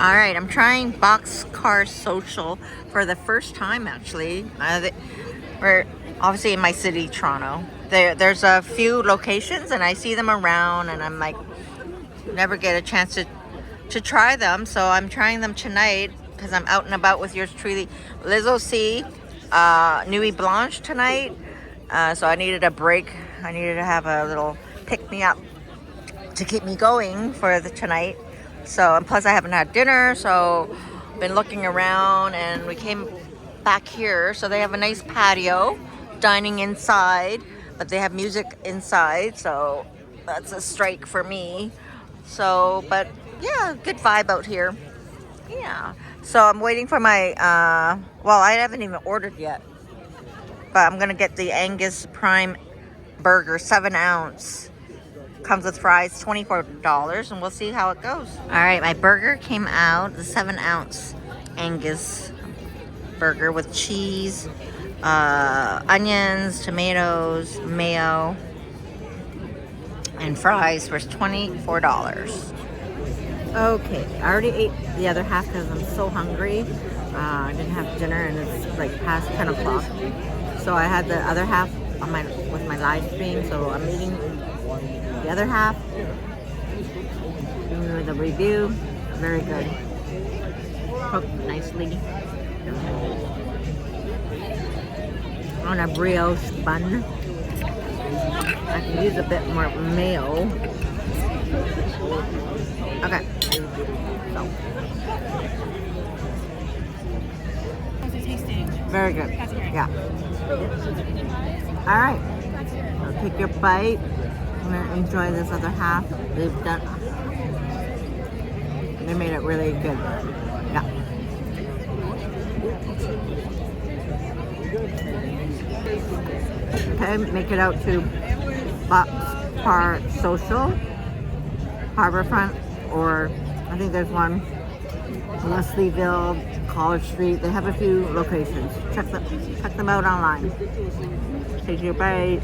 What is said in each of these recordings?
All right, I'm trying Boxcar Social for the first time, actually. We're obviously in my city, Toronto. There's a few locations, and I see them around, and I'm like, never get a chance to try them. So I'm trying them tonight because I'm out and about with yours truly. Lizzo C, Nuit Blanche tonight. So I needed a break. I needed to have a little pick-me-up to keep me going for the tonight. So, and plus I haven't had dinner, so been looking around, and we came back here. So they have a nice patio, dining inside, but they have music inside, so that's a strike for me. So, but yeah, good vibe out here. Yeah. So I'm waiting for my, well, I haven't even ordered yet, but I'm gonna get the Angus Prime Burger, 7-ounce. Comes with fries, $24, and we'll see how it goes. All right, my burger came out, the 7-ounce Angus burger with cheese, onions, tomatoes, mayo, and fries for $24. Okay, I already ate the other half because I'm so hungry. I didn't have dinner, and it's like past 10 o'clock. So I had the other half on with my live stream, so I'm eating the other half. The review, very good. Cooked nicely on a brioche bun. I can use a bit more mayo. Okay. So. Very good. Yeah. All right. So take your bite. I'm gonna enjoy this other half. They made it really good. Yeah. Okay, make it out to Boxcar Social, Harbourfront, or I think there's one Leslieville, College Street. They have a few locations. Check them out online. Take your bite.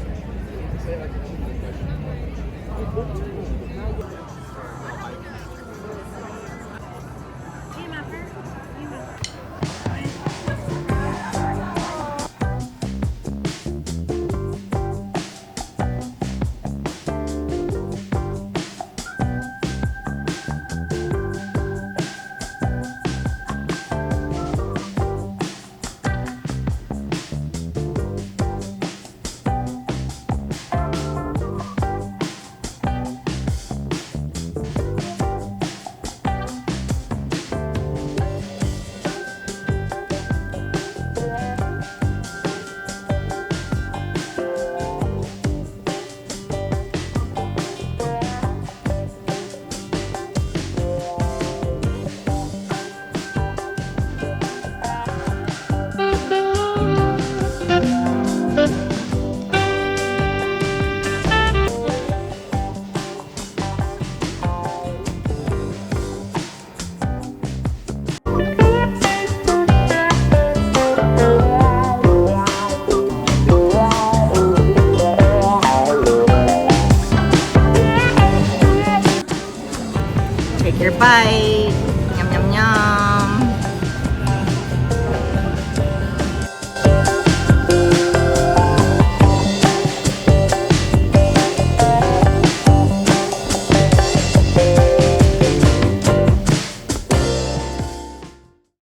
Take your bite. Yum, yum, yum.